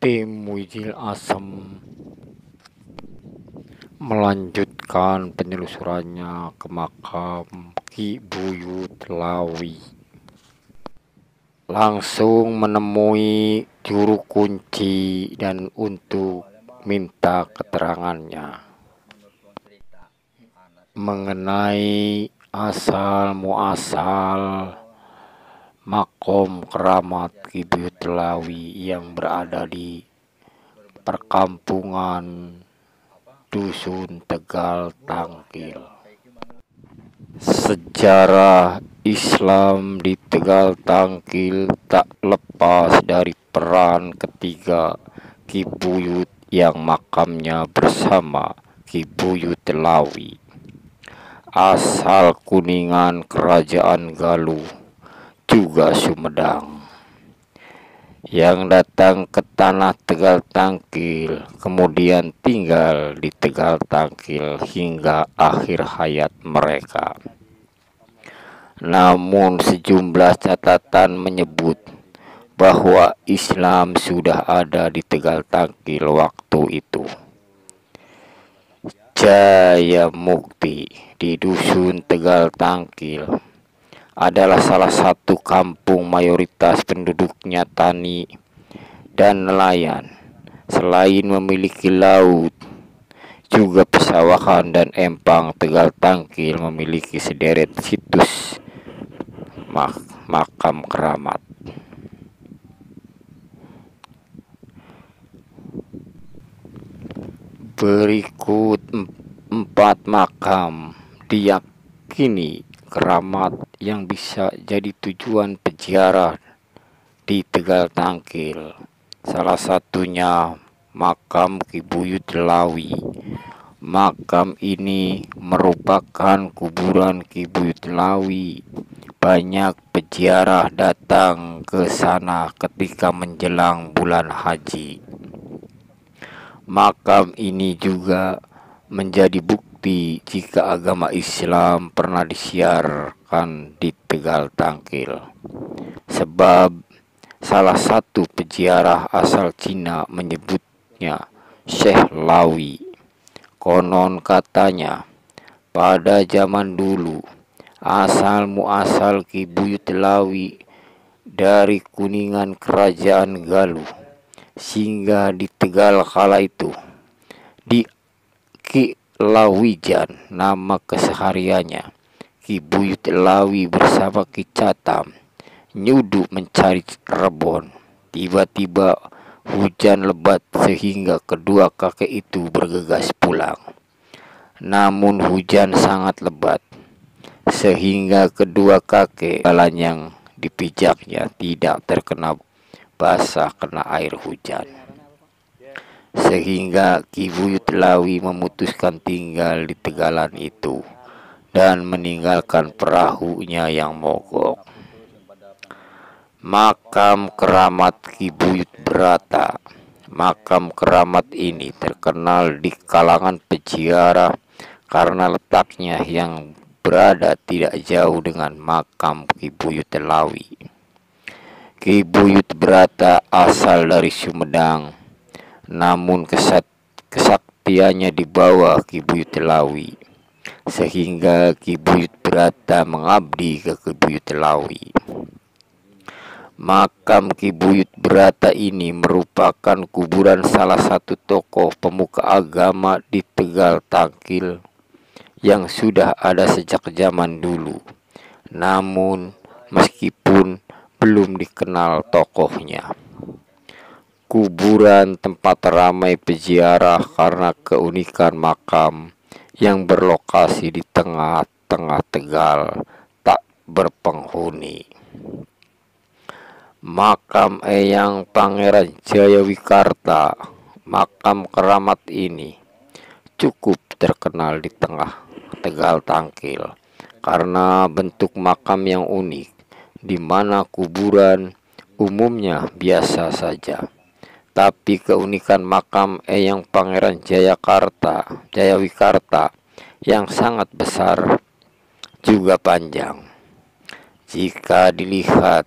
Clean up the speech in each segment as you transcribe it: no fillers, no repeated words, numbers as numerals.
Muhyiddin Asem melanjutkan penelusurannya ke makam Ki Buyut Lawi, langsung menemui juru kunci dan untuk minta keterangannya mengenai asal muasal makom keramat Ki Buyut Lawi yang berada di perkampungan Dusun Tegal Tangkil. Sejarah Islam di Tegal Tangkil tak lepas dari peran ketiga Ki Buyut yang makamnya bersama Ki Buyut Lawi, asal Kuningan Kerajaan Galuh juga Sumedang, yang datang ke tanah Tegal Tangkil, kemudian tinggal di Tegal Tangkil hingga akhir hayat mereka. Namun sejumlah catatan menyebut bahwa Islam sudah ada di Tegal Tangkil waktu itu. Jaya Mukti di Dusun Tegal Tangkil adalah salah satu kampung mayoritas penduduknya tani dan nelayan. Selain memiliki laut, juga pesawahan dan empang, Tegal Tangkil memiliki sederet situs makam keramat. Berikut 4 makam diyakini keramat yang bisa jadi tujuan peziarah di Tegal Tangkil. Salah satunya makam Ki Buyut Lawi. Makam ini merupakan kuburan Ki Buyut Lawi. Banyak peziarah datang ke sana ketika menjelang bulan haji. Makam ini juga menjadi bukti jika agama Islam pernah disiarkan di Tegal Tangkil. Sebab salah satu peziarah asal Cina menyebutnya Syekh Lawi. Konon katanya, pada zaman dulu asal muasal Ki Buyut Lawi dari Kuningan Kerajaan Galuh, sehingga di Tegal kala itu di Ki Lawijan nama kesehariannya. Ki Buyut Lawi bersama Ki Catam nyudu mencari rebon. Tiba-tiba hujan lebat sehingga kedua kakek itu bergegas pulang. Namun hujan sangat lebat sehingga kedua kakek jalan yang dipijaknya tidak terkena basah kena air hujan. Sehingga Ki Buyut Lawi memutuskan tinggal di tegalan itu dan meninggalkan perahunya yang mogok. Makam keramat Ki Buyut Brata. Makam keramat ini terkenal di kalangan peziarah karena letaknya yang berada tidak jauh dengan makam Ki Buyut Lawi. Ki Buyut Brata asal dari Sumedang, namun kesaktiannya di bawah Ki Buyut Lawi, sehingga Ki Buyut Brata mengabdi ke Ki Buyut Lawi. Makam Ki Buyut Brata ini merupakan kuburan salah satu tokoh pemuka agama di Tegal Tangkil yang sudah ada sejak zaman dulu. Namun meskipun belum dikenal tokohnya, kuburan tempat ramai peziarah karena keunikan makam yang berlokasi di tengah-tengah Tegal tak berpenghuni. Makam Eyang Pangeran Jayawikarta. Makam keramat ini cukup terkenal di tengah Tegal Tangkil karena bentuk makam yang unik, di mana kuburan umumnya biasa saja. Tapi keunikan makam Eyang Pangeran Jayawikarta yang sangat besar juga panjang. Jika dilihat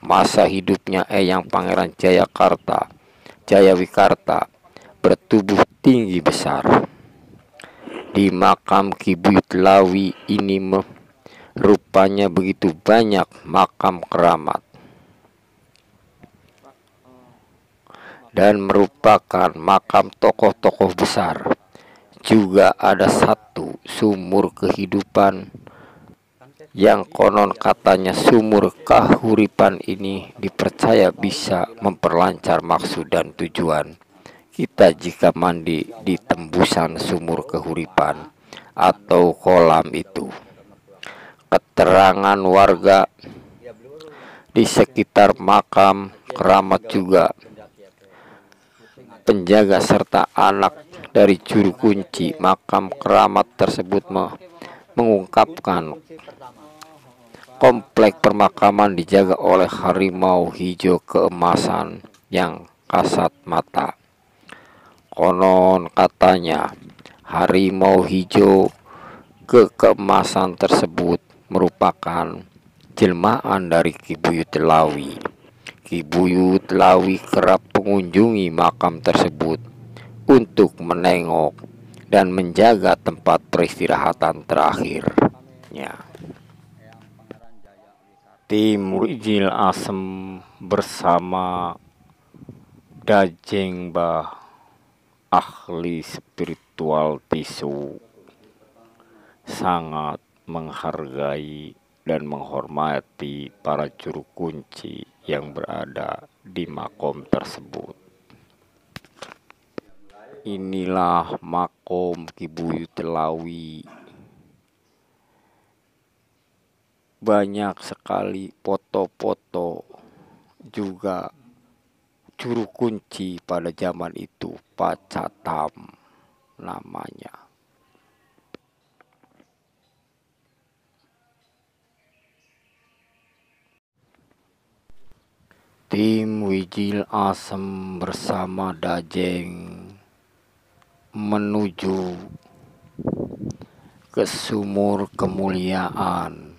masa hidupnya Eyang Pangeran Jayawikarta bertubuh tinggi besar. Di makam Ki Buyut Lawi ini rupanya begitu banyak makam keramat dan merupakan makam tokoh-tokoh besar. Juga ada satu sumur kehidupan yang konon katanya sumur kahuripan ini dipercaya bisa memperlancar maksud dan tujuan kita jika mandi di tembusan sumur kehuripan atau kolam itu. Keterangan warga di sekitar makam keramat juga penjaga serta anak dari juru kunci makam keramat tersebut mengungkapkan komplek permakaman dijaga oleh harimau hijau keemasan yang kasat mata. Konon katanya harimau hijau keemasan tersebut merupakan jelmaan dari Ki Buyut Lawi. Ki Buyut Lawi kerap mengunjungi makam tersebut untuk menengok dan menjaga tempat peristirahatan terakhirnya. Tim Wijil Asem bersama Dajeng Bah, ahli spiritual tisu, sangat menghargai dan menghormati para juru kunci yang berada di makom tersebut. Inilah makom Ki Buyut Lawi. Banyak sekali foto-foto, juga juru kunci pada zaman itu Pak Catam namanya. Tim Wijil Asem bersama Dajeng menuju ke sumur kemuliaan.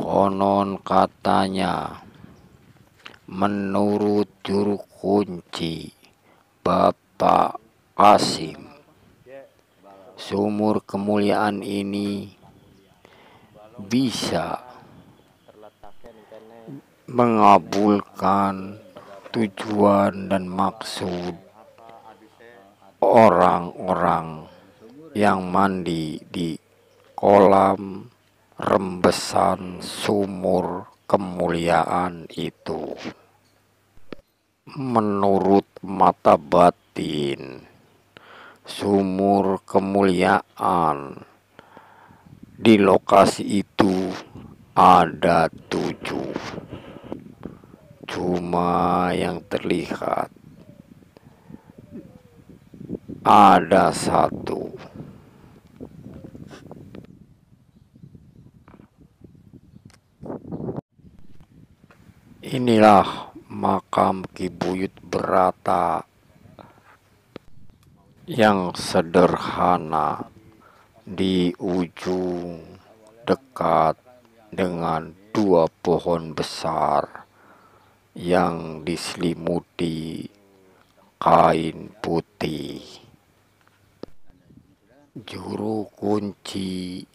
Konon katanya menurut juru kunci Bapak Kasim, sumur kemuliaan ini bisa mengabulkan tujuan dan maksud orang-orang yang mandi di kolam rembesan sumur kemuliaan itu. Menurut mata batin, sumur kemuliaan di lokasi itu ada 7, cuma yang terlihat ada 1. Inilah makam Ki Buyut Brata yang sederhana di ujung dekat dengan 2 pohon besar yang diselimuti kain putih. Juru kunci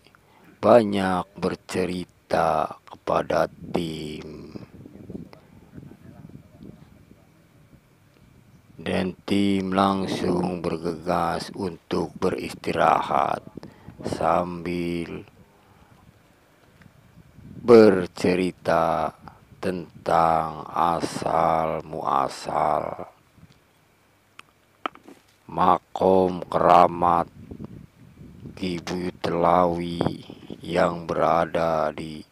banyak bercerita kepada tim, dan tim langsung bergegas untuk beristirahat sambil bercerita tentang asal muasal makom keramat Ki Buyut Lawi yang berada di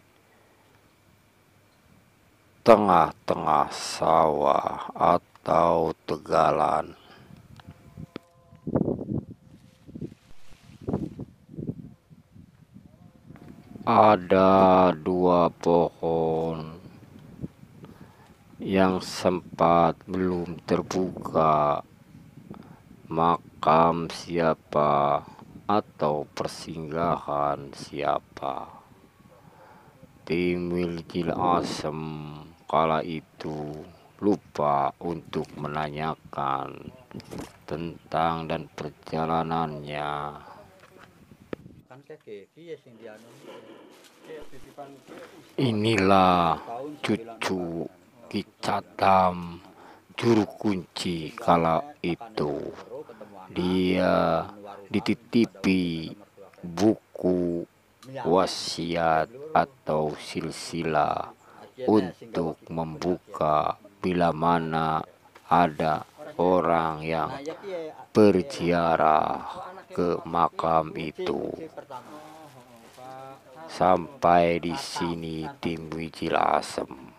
tengah-tengah sawah atau tegalan. Ada 2 pohon yang sempat belum terbuka makam siapa atau persinggahan siapa. Tim Wijil Asem kala itu lupa untuk menanyakan tentang dan perjalanannya. Inilah cucu Kicatam, juru kunci kala itu. Dia dititipi buku wasiat atau silsilah untuk membuka bila mana ada orang yang berziarah ke makam itu. Sampai di sini tim Wijil Asem.